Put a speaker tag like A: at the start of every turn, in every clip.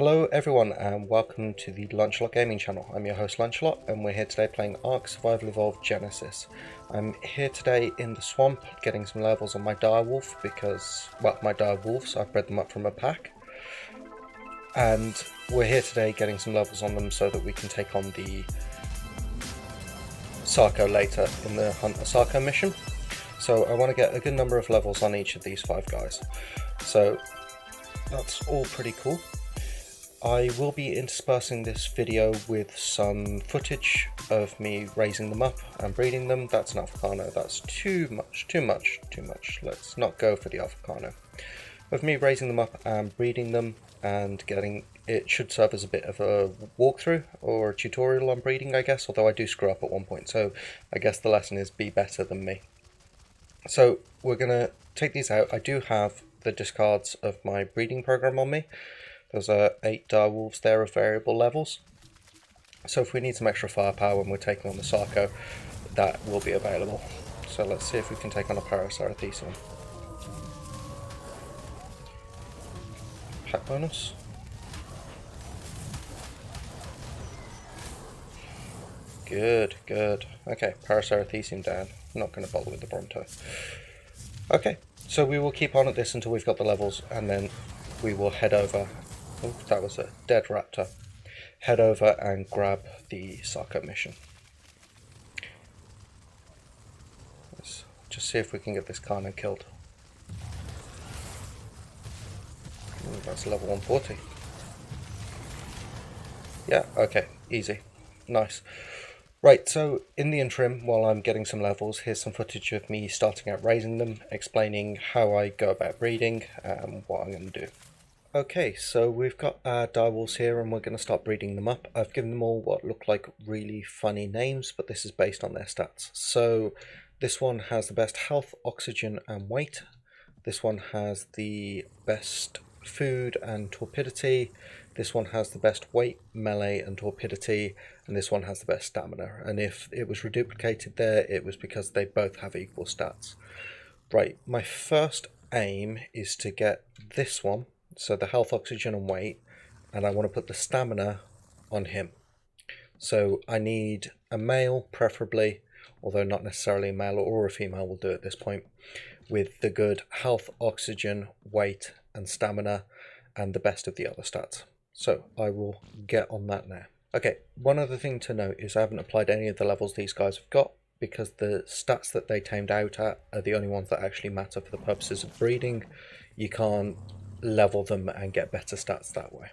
A: Hello everyone and welcome to the Lunchlot Gaming channel. I'm your host Lunchlot and we're here today playing Ark Survival Evolved Genesis. I'm here today in the swamp getting some levels on my direwolf because, well, my direwolves, I've bred them up from a pack. And we're here today getting some levels on them so that we can take on the Sarco later in the Hunt the Sarco mission. So I want to get a good number of levels on each of these 5 guys. So that's all pretty cool. I will be interspersing this video with some footage of me raising them up and breeding them. That's an Africano, that's too much. Let's not go for the Africano. Of me raising them up and breeding them and getting, it should serve as a bit of a walkthrough or a tutorial on breeding, I guess, although I do screw up at one point, so I guess the lesson is be better than me. So we're going to take these out. I do have the discards of my breeding program on me. There's 8 direwolves there of variable levels. So if we need some extra firepower when we're taking on the Sarco, that will be available. So let's see if we can take on a Paracerathesium. Pack bonus. Good. Okay, Paracerathesium down. I'm not going to bother with the Bronto. Okay, so we will keep on at this until we've got the levels, and then we will head over. Oh, that was a dead raptor. Head over and grab the Sarco mission. Let's just see if we can get this Carno killed. Ooh, that's level 140. Yeah, okay, easy. Nice. Right, so in the interim, while I'm getting some levels, here's some footage of me starting out raising them, explaining how I go about breeding and what I'm going to do. Okay, so we've got our direwolves here and we're going to start breeding them up. I've given them all what look like really funny names, but this is based on their stats. So this one has the best health, oxygen and weight. This one has the best food and torpidity. This one has the best weight, melee and torpidity. And this one has the best stamina. And if it was reduplicated there, it was because they both have equal stats. Right, my first aim is to get this one. So the health, oxygen and weight, and I want to put the stamina on him. So I need a male preferably, although not necessarily a male or a female will do at this point, with the good health, oxygen, weight and stamina and the best of the other stats. So I will get on that now. Okay, one other thing to note is I haven't applied any of the levels these guys have got because the stats that they tamed out at are the only ones that actually matter for the purposes of breeding. You can't level them and get better stats that way.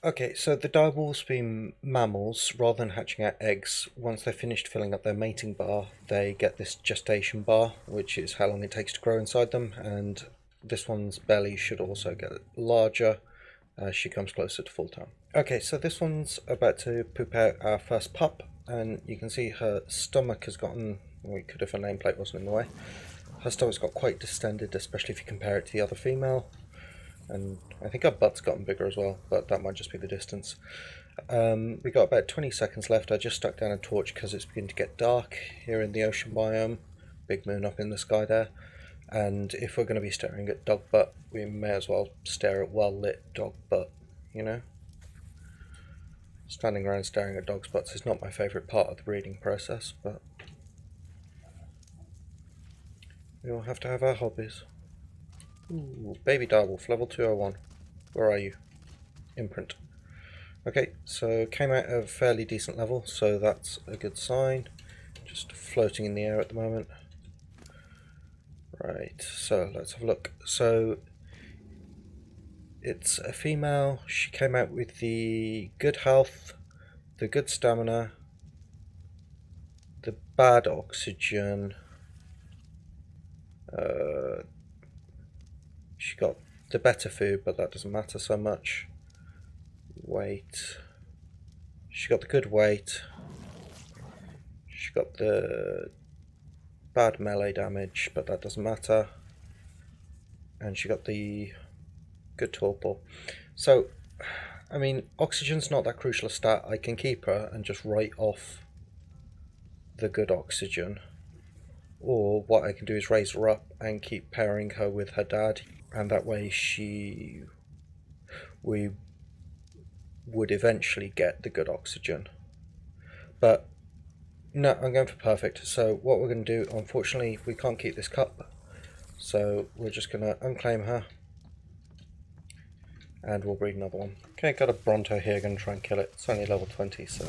A: Okay, so the direwolves being mammals, rather than hatching out eggs, once they're finished filling up their mating bar, they get this gestation bar, which is how long it takes to grow inside them, and this one's belly should also get larger as she comes closer to full term. Okay, so this one's about to poop out our first pup, and you can see her stomach has gotten, we could if her nameplate wasn't in the way, her stomach's got quite distended, especially if you compare it to the other female. And I think our butt's gotten bigger as well, but that might just be the distance. We got about 20 seconds left. I just stuck down a torch because it's beginning to get dark here in the ocean biome. Big moon up in the sky there. And if we're going to be staring at dog butt, we may as well stare at well-lit dog butt, you know? Standing around staring at dogs' butts is not my favourite part of the breeding process, but we all have to have our hobbies. Ooh, baby direwolf, level 201. Where are you? Imprint. Okay, so came out of fairly decent level, so that's a good sign. Just floating in the air at the moment. Right, so let's have a look. So it's a female. She came out with the good health, the good stamina, the bad oxygen. She got the better food, but that doesn't matter so much. Weight. She got the good weight. She got the bad melee damage, but that doesn't matter. And she got the good torpor. So, I mean, oxygen's not that crucial a stat. I can keep her and just write off the good oxygen. Or what I can do is raise her up and keep pairing her with her dad. And that way we would eventually get the good oxygen. But no, I'm going for perfect. So what we're going to do, unfortunately, we can't keep this cup. So we're just going to unclaim her. And we'll breed another one. Okay, got a Bronto here, going to try and kill it. It's only level 20, so...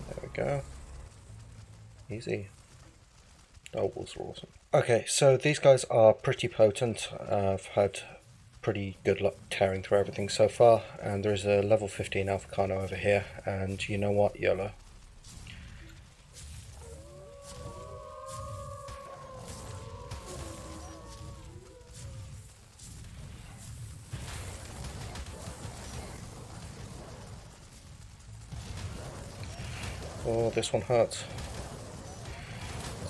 A: There we go. Easy. Direwolves are awesome. Okay, so these guys are pretty potent. I've had pretty good luck tearing through everything so far, and there is a level 15 Alphacano over here, and you know what, YOLO. Oh, this one hurts.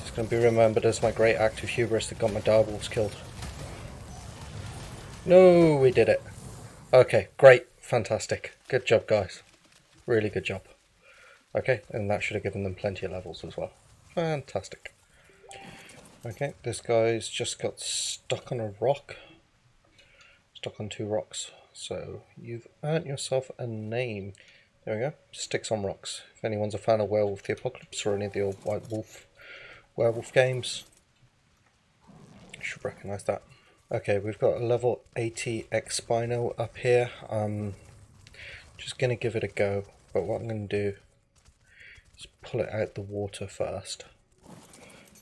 A: It's going to be remembered as my great act of hubris that got my Direwolves killed. No, we did it. Okay, great, fantastic. Good job, guys. Really good job. Okay, and that should have given them plenty of levels as well. Fantastic. Okay, this guy's just got stuck on a rock. Stuck on 2 rocks. So you've earned yourself a name. There we go. Sticks on Rocks. If anyone's a fan of Werewolf the Apocalypse or any of the old White Wolf werewolf games, you should recognise that. Okay, we've got a level 80 X-Spino up here. I'm just going to give it a go, but what I'm going to do is pull it out the water first.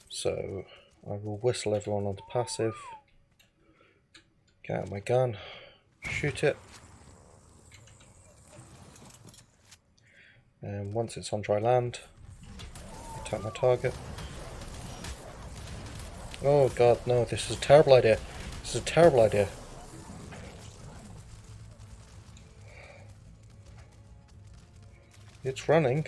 A: So I will whistle everyone onto passive, get out my gun, shoot it, and once it's on dry land, attack my target. Oh god, no, this is a terrible idea. This is a terrible idea. It's running.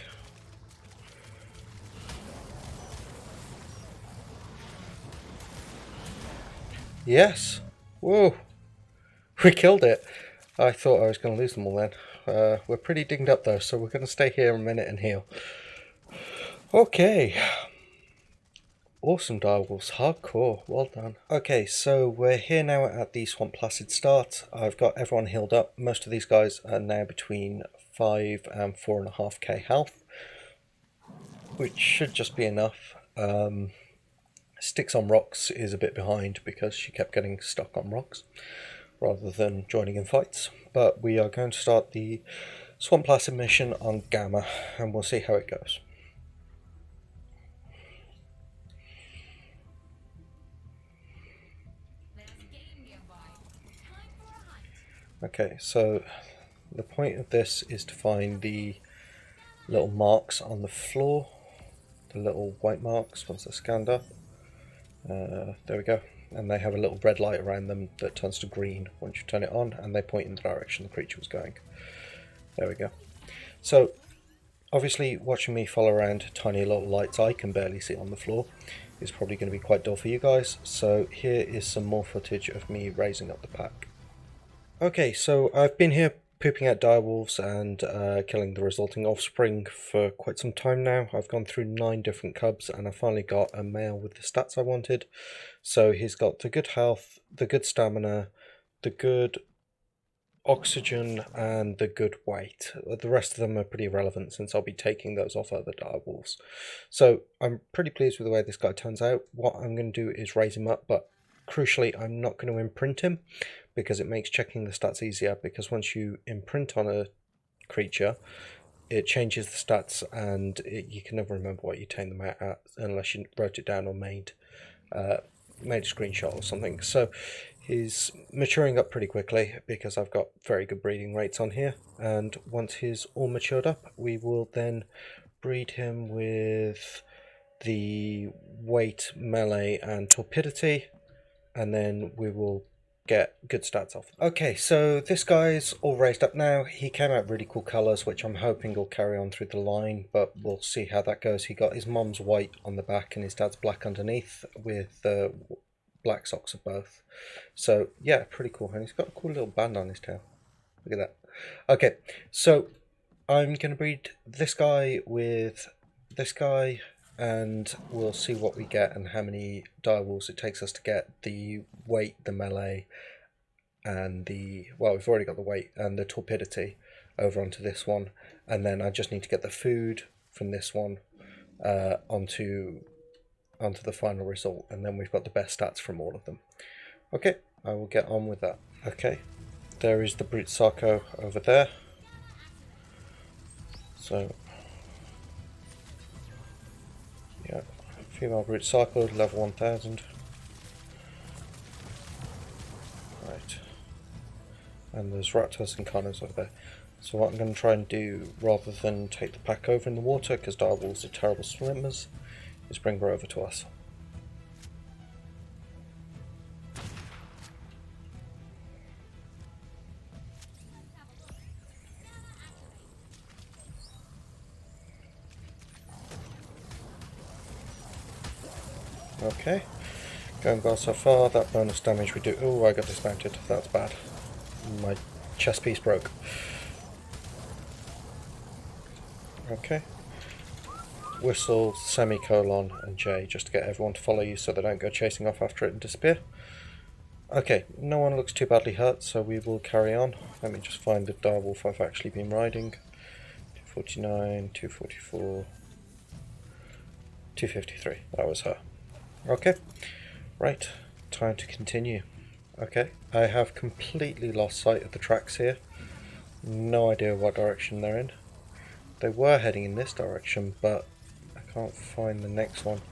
A: Yes! Whoa! We killed it! I thought I was going to lose them all then. We're pretty dinged up though, so we're going to stay here a minute and heal. Okay. Awesome, Direwolves. Hardcore. Well done. Okay, so we're here now at the Swamp Placid start. I've got everyone healed up. Most of these guys are now between 5 and 4.5k health, which should just be enough. Sticks on Rocks is a bit behind because she kept getting stuck on rocks rather than joining in fights. But we are going to start the Swamp Placid mission on Gamma, and we'll see how it goes. Okay, so the point of this is to find the little marks on the floor, the little white marks once they're scanned up. There we go. And they have a little red light around them that turns to green once you turn it on, and they point in the direction the creature was going. There we go. So, obviously watching me follow around tiny little lights I can barely see on the floor is probably going to be quite dull for you guys, so here is some more footage of me raising up the pack. Okay, so I've been here pooping out direwolves and killing the resulting offspring for quite some time now. I've gone through 9 different cubs and I finally got a male with the stats I wanted. So he's got the good health, the good stamina, the good oxygen and the good weight. The rest of them are pretty irrelevant since I'll be taking those off other direwolves. So I'm pretty pleased with the way this guy turns out. What I'm going to do is raise him up, but crucially I'm not going to imprint him because it makes checking the stats easier, because once you imprint on a creature it changes the stats and you can never remember what you tamed them out at unless you wrote it down or made a screenshot or something. So he's maturing up pretty quickly because I've got very good breeding rates on here, and once he's all matured up we will then breed him with the weight, melee and torpidity, and then we will get good stats off. Okay, so this guy's all raised up now. He came out really cool colours, which I'm hoping will carry on through the line, but we'll see how that goes. He got his mom's white on the back and his dad's black underneath with black socks of both. So yeah, pretty cool. And he's got a cool little band on his tail. Look at that. Okay, so I'm going to breed this guy with this guy, and we'll see what we get and how many direwolves it takes us to get the weight, the melee and well, we've already got the weight and the torpidity over onto this one, and then I just need to get the food from this one onto the final result, and then we've got the best stats from all of them. Okay, I will get on with that. Okay, there is the Brute Sarco over there. So, yeah, female Brute Sarco, level 1000. Right, and there's Raptors and Carnos over there. So what I'm going to try and do, rather than take the pack over in the water, because Direwolves are terrible swimmers, is bring her over to us. Okay, going well so far. That bonus damage we do. Oh, I got dismounted. That's bad. My chest piece broke. Okay. Whistle, semicolon, and J, just to get everyone to follow you so they don't go chasing off after it and disappear. Okay, no one looks too badly hurt, so we will carry on. Let me just find the direwolf I've actually been riding. 249, 244, 253. That was her. Okay, right, time to continue. Okay, I have completely lost sight of the tracks here. No idea what direction they're in. They were heading in this direction, but I can't find the next one.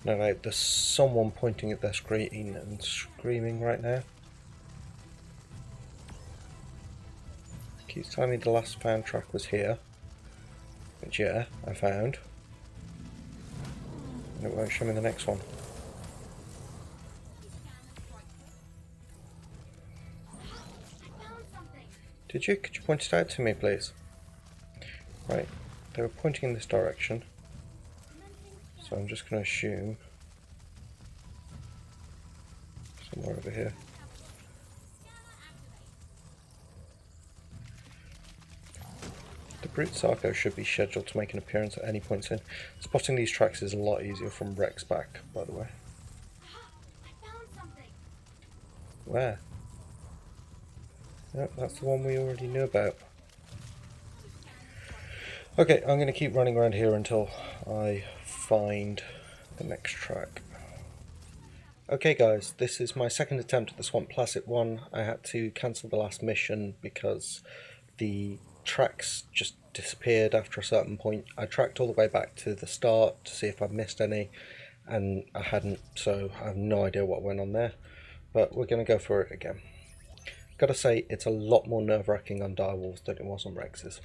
A: No, like, there's someone pointing at their screen and screaming right now. Keeps telling me the last found track was here. Which, yeah, I found. And it won't show me the next one. Could you point it out to me, please? Right, they were pointing in this direction. So I'm just going to assume somewhere over here. The Brute Sarco should be scheduled to make an appearance at any point soon. Spotting these tracks is a lot easier from Rex back, by the way. Where? Yep, that's the one we already knew about. Okay, I'm going to keep running around here until I find the next track. Okay guys, this is my second attempt at the Swamp Placid one. I had to cancel the last mission because the tracks just disappeared after a certain point. I tracked all the way back to the start to see if I'd missed any, and I hadn't, so I have no idea what went on there. But we're going to go for it again. Gotta say, it's a lot more nerve-wracking on Direwolves than it was on Rexes.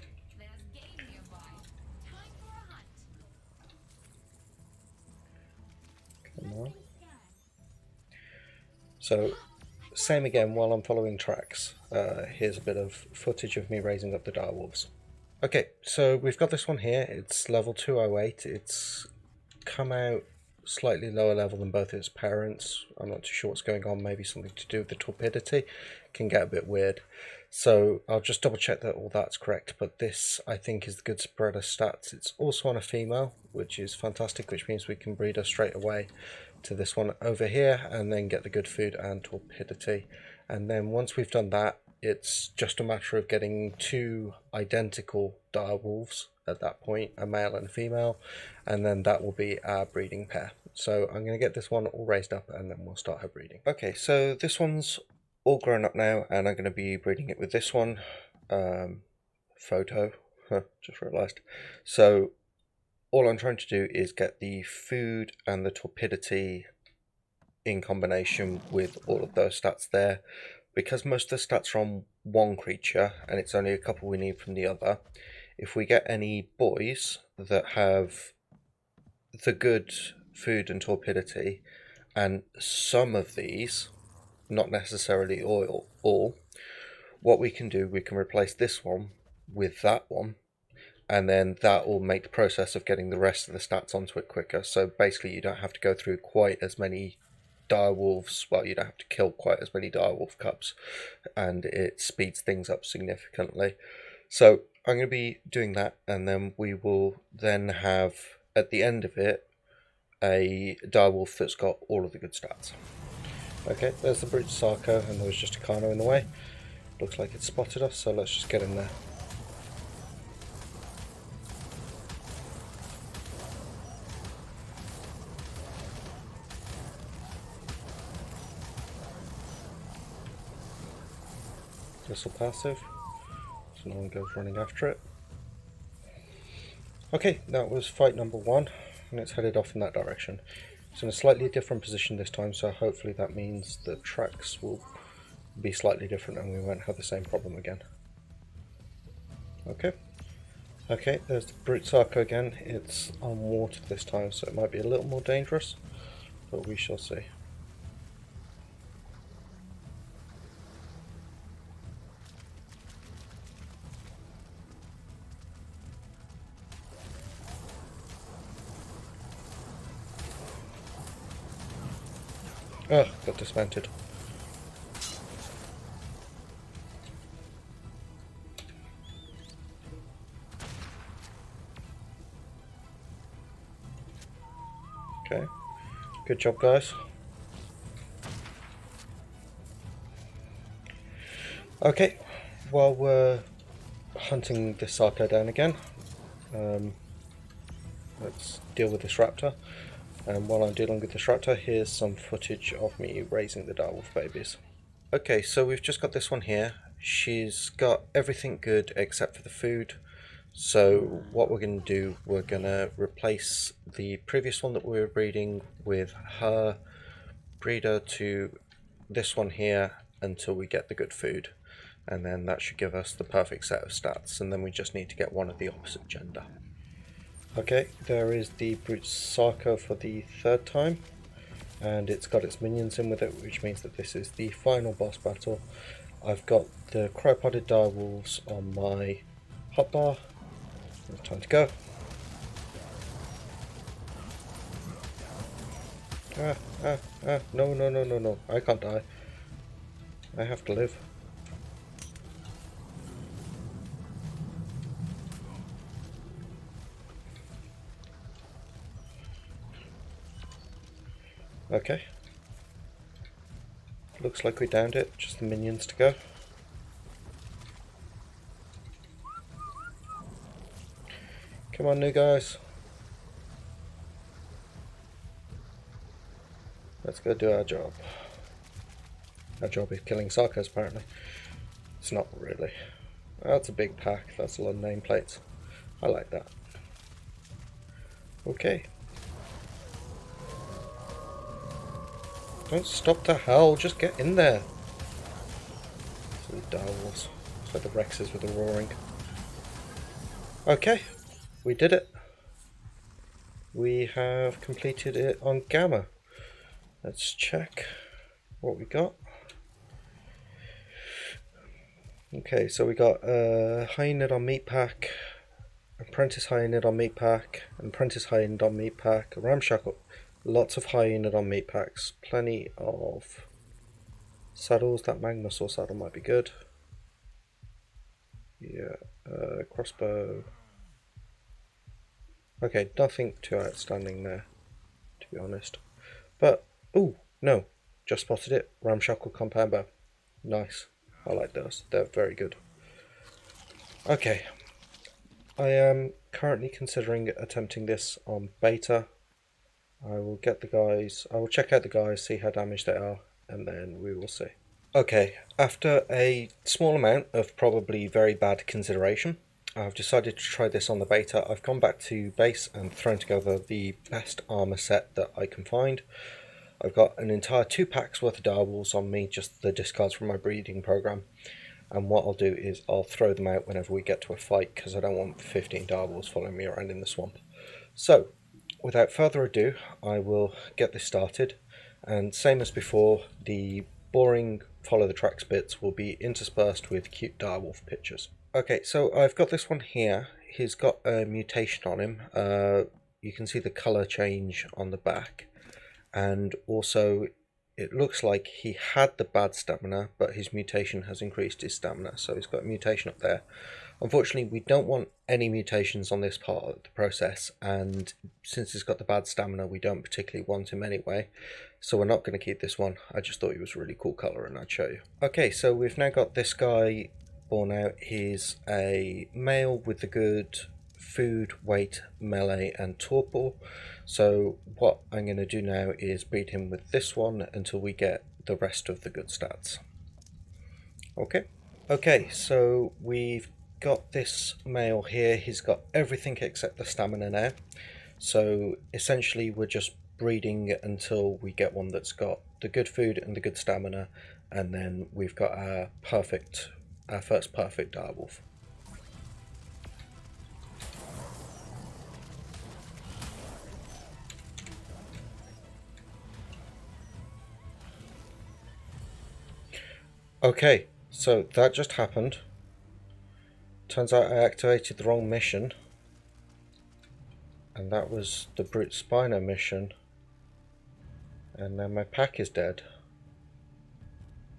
A: Come on. So, same again while I'm following tracks. Here's a bit of footage of me raising up the Direwolves. Okay, so we've got this one here. It's level 208. It's come out slightly lower level than both its parents. I'm not too sure what's going on. Maybe something to do with the torpidity. Can get a bit weird. So I'll just double check that all that's correct. But this, I think, is the good spread of stats. It's also on a female, which is fantastic, which means we can breed her straight away to this one over here and then get the good food and torpidity. And then once we've done that, it's just a matter of getting two identical direwolves at that point, a male and a female, and then that will be our breeding pair. So I'm going to get this one all raised up and then we'll start her breeding. Okay, so this one's all grown up now and I'm going to be breeding it with this one. Photo, just realised. So all I'm trying to do is get the food and the torpidity in combination with all of those stats there. Because most of the stats are on one creature and it's only a couple we need from the other, if we get any boys that have the good food and torpidity and some of these, not necessarily all, what we can do, we can replace this one with that one, and then that will make the process of getting the rest of the stats onto it quicker. So basically you don't have to go through quite as many direwolves, well, you don't have to kill quite as many direwolf cubs, and it speeds things up significantly. So I'm going to be doing that, and then we will then have, at the end of it, a direwolf that's got all of the good stats. Okay, there's the brute Sarko, and there was just a Kano in the way. Looks like it spotted us, so let's just get in there. Missile passive, so no one goes running after it. Okay, that was fight number 1, and it's headed off in that direction. It's in a slightly different position this time, so hopefully that means the tracks will be slightly different and we won't have the same problem again. Okay, there's the brute Sarko again. It's on water this time, so it might be a little more dangerous, but we shall see. Oh, got dismounted. Okay, good job guys. Okay, while we're hunting this Sarko down again, let's deal with this raptor. And while I'm dealing with this raptor, here's some footage of me raising the direwolf babies. Okay, so we've just got this one here. She's got everything good except for the food. So what we're going to do, we're going to replace the previous one that we were breeding with her breeder to this one here until we get the good food. And then that should give us the perfect set of stats, and then we just need to get one of the opposite gender. Okay, there is the brute Sarko for the 3rd time, and it's got its minions in with it, which means that this is the final boss battle. I've got the cryopoded direwolves on my hotbar. It's time to go. No, I can't die. I have to live. Okay. Looks like we downed it, just the minions to go. Come on, new guys. Let's go do our job. Our job is killing Sarkos, apparently. It's not really. That's a big pack, that's a lot of nameplates. I like that. Okay. Don't stop the hell, just get in there. So the direwolves. So the Rexes with the roaring. Okay, we did it. We have completed it on Gamma. Let's check what we got. Okay, so we got Hyaenid on Meat Pack, Apprentice Hyaenid on Meat Pack, Apprentice Hyaenid on Meat Pack, Ramshackle, lots of Hyaenid on Meat Packs, plenty of saddles. That Magmasaur saddle might be good. Yeah, crossbow. Okay, nothing too outstanding there, to be honest. But, oh, no, just spotted it. Ramshackle compound bow. Nice. I like those. They're very good. Okay. I am currently considering attempting this on beta. I will get the guys, I will check out the guys, see how damaged they are, and then we will see. Okay, after a small amount of probably very bad consideration, I've decided to try this on the beta. I've gone back to base and thrown together the best armor set that I can find. I've got an entire 2 packs worth of direwolves on me, just the discards from my breeding program. And what I'll do is I'll throw them out whenever we get to a fight, because I don't want 15 direwolves following me around in the swamp. So, without further ado, I will get this started. And same as before, the boring follow the tracks bits will be interspersed with cute direwolf pictures. Okay, so I've got this one here. He's got a mutation on him. You can see the colour change on the back. And also it looks like he had the bad stamina, but his mutation has increased his stamina, so he's got a mutation up there. Unfortunately, we don't want any mutations on this part of the process, and since he's got the bad stamina, we don't particularly want him anyway. So we're not going to keep this one. I just thought he was a really cool colour and I'd show you. Okay, so we've now got this guy born out. He's a male with the good food, weight, melee and torpor. So what I'm going to do now is breed him with this one until we get the rest of the good stats. Okay, so we've got this male here. He's got everything except the stamina now. So essentially we're just breeding until we get one that's got the good food and the good stamina, and then we've got our first perfect direwolf. Okay, so that just happened. Turns out I activated the wrong mission, and that was the Brute Spino mission, and now my pack is dead.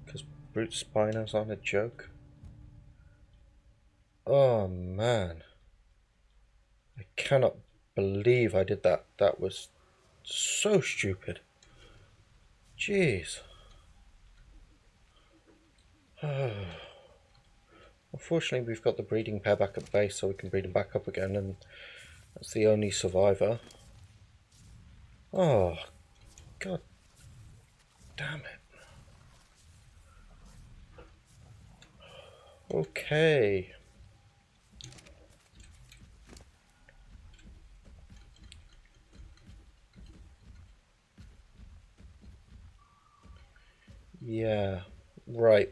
A: Because Brute Spinos aren't a joke. Oh man. I cannot believe I did that. That was so stupid. Jeez. Unfortunately, we've got the breeding pair back at base, so we can breed them back up again, and that's the only survivor. Oh, god damn it. Okay. Yeah, right.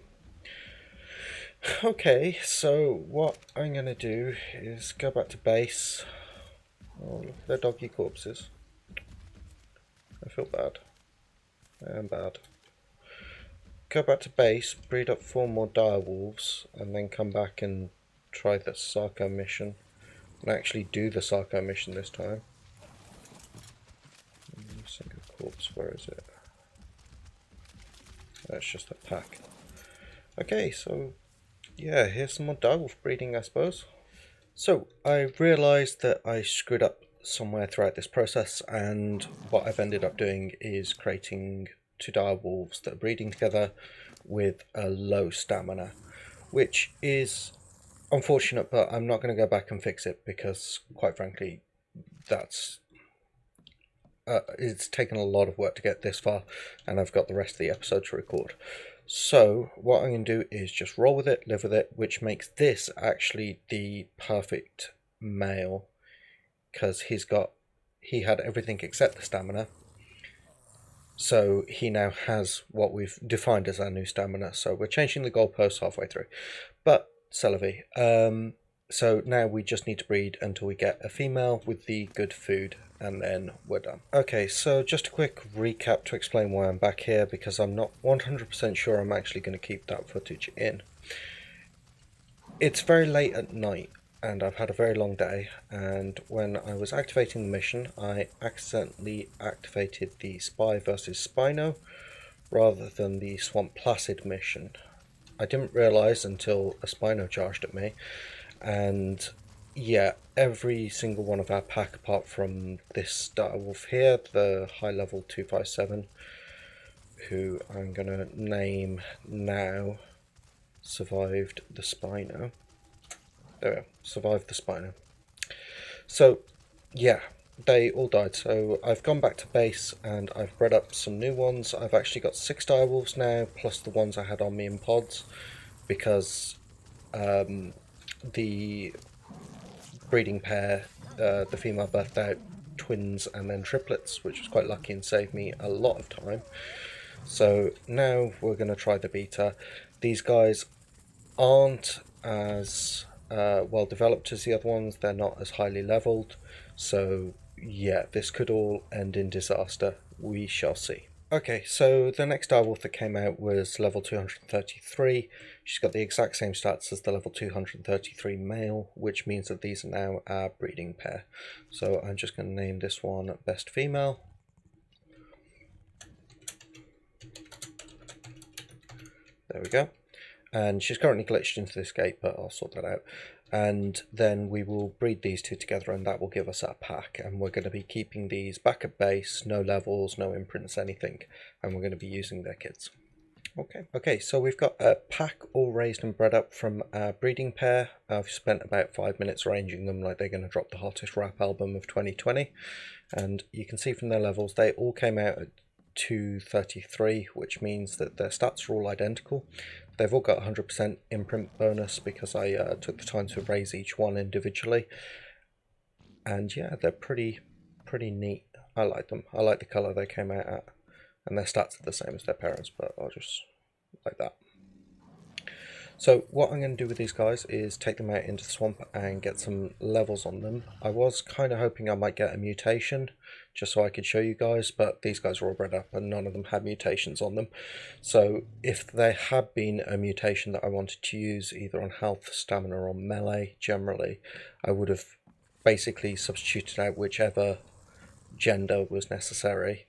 A: Okay, so what I'm going to do is go back to base. Oh, look at their doggy corpses. I feel bad. I am bad. Go back to base, breed up 4 more direwolves, and then come back and try the Sarko mission. And actually do the Sarko mission this time. Single corpse, where is it? That's just a pack. Okay, so yeah, here's some more direwolf breeding, I suppose. So I realised that I screwed up somewhere throughout this process, and what I've ended up doing is creating 2 direwolves that are breeding together with a low stamina, which is unfortunate, but I'm not going to go back and fix it because, quite frankly, that's it's taken a lot of work to get this far, and I've got the rest of the episode to record. So what I'm going to do is just roll with it, live with it, which makes this actually the perfect male, because he had everything except the stamina. So he now has what we've defined as our new stamina. So we're changing the goalposts halfway through. But Celavi, so now we just need to breed until we get a female with the good food, and then we're done. Okay, so just a quick recap to explain why I'm back here, because I'm not 100% sure I'm actually going to keep that footage in. It's very late at night, and I've had a very long day, and when I was activating the mission, I accidentally activated the Spy versus Spino rather than the Swamp Placid mission. I didn't realise until a Spino charged at me, and yeah, every single one of our pack, apart from this direwolf here, the high level 257, who I'm going to name now, survived the Spino. There we go, survived the Spino. So yeah, they all died. So I've gone back to base and I've bred up some new ones. I've actually got 6 direwolves now, plus the ones I had on me in pods, because the breeding pair, the female birthed out twins and then triplets, which was quite lucky and saved me a lot of time. So now we're going to try the beta. These guys aren't as well developed as the other ones. They're not as highly leveled. So yeah, this could all end in disaster. We shall see. Okay, so the next direwolf that came out was level 233. She's got the exact same stats as the level 233 male, which means that these are now our breeding pair. So I'm just going to name this one Best Female. There we go. and she's currently glitched into this gate, but I'll sort that out. And then we will breed these two together, and that will give us our pack. And we're going to be keeping these back at base, no levels, no imprints, anything, and we're going to be using their kids. Okay, so we've got a pack all raised and bred up from our breeding pair. I've spent about 5 minutes arranging them like they're going to drop the hottest rap album of 2020. And you can see from their levels, they all came out at 233, which means that their stats are all identical. They've all got 100% imprint bonus because I took the time to raise each one individually. And yeah, they're pretty neat. I like them. I like the colour they came out at. And their stats are the same as their parents, but I'll just like that. So what I'm going to do with these guys is take them out into the swamp and get some levels on them. I was kind of hoping I might get a mutation just so I could show you guys, but these guys are all bred up and none of them had mutations on them. So if there had been a mutation that I wanted to use either on health, stamina or melee generally, I would have basically substituted out whichever gender was necessary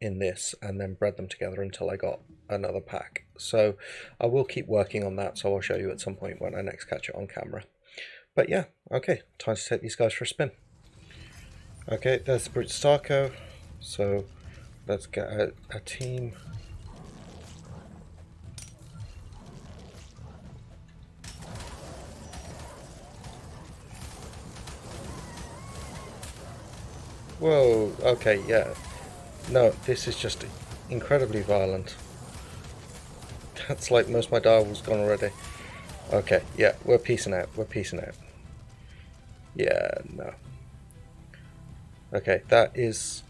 A: in this and then bred them together until I got another pack. So I will keep working on that, so I'll show you at some point when I next catch it on camera. But yeah, okay, time to take these guys for a spin. Okay, there's the Brute Starco, so let's get a team. Whoa, okay, yeah. No, this is just incredibly violent. That's like most of my direwolves gone already. Okay, yeah, we're peacing out. Yeah, no. Okay, that is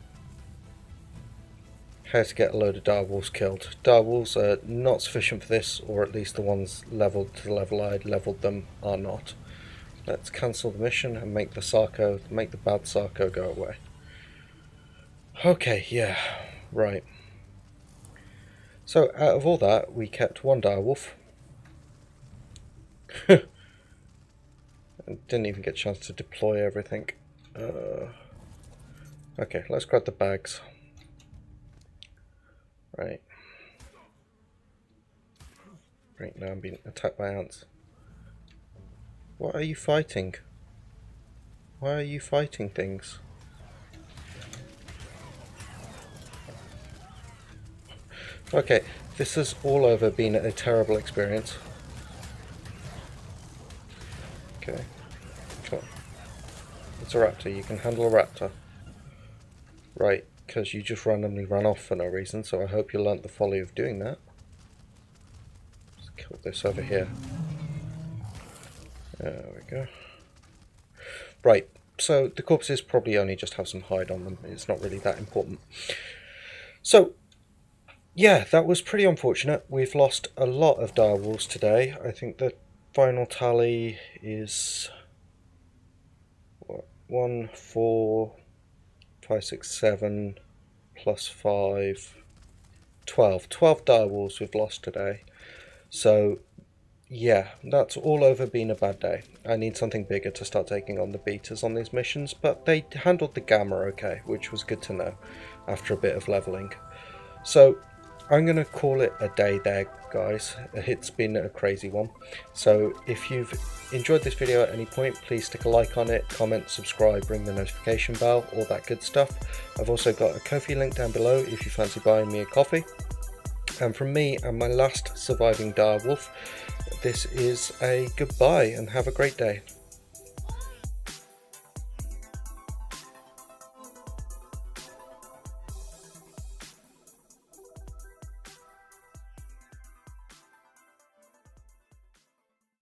A: how to get a load of direwolves killed. Direwolves are not sufficient for this, or at least the ones leveled to the level I leveled them are not. Let's cancel the mission and make the bad Sarco go away. Okay, yeah, right. So out of all that, we kept one direwolf. Didn't even get a chance to deploy everything. Okay, let's grab the bags. Right. Right now I'm being attacked by ants. What are you fighting? Why are you fighting things? Okay, this has all over been a terrible experience. Okay, come on. It's a raptor, you can handle a raptor. Right, because you just randomly ran off for no reason, so I hope you learnt the folly of doing that. Let's kill this over here. There we go. Right, so the corpses probably only just have some hide on them. It's not really that important. So, yeah, that was pretty unfortunate. We've lost a lot of direwolves today. I think the final tally is... what? 1, 4, 5, 6, 7, plus 5, 12. 12 direwolves we've lost today. So, yeah, that's all over been a bad day. I need something bigger to start taking on the beaters on these missions, but they handled the gamma okay, which was good to know after a bit of leveling. So, I'm going to call it a day there, guys. It's been a crazy one. So if you've enjoyed this video at any point, please stick a like on it, comment, subscribe, ring the notification bell, all that good stuff. I've also got a Ko-fi link down below if you fancy buying me a coffee. And from me and my last surviving direwolf, this is a goodbye and have a great day.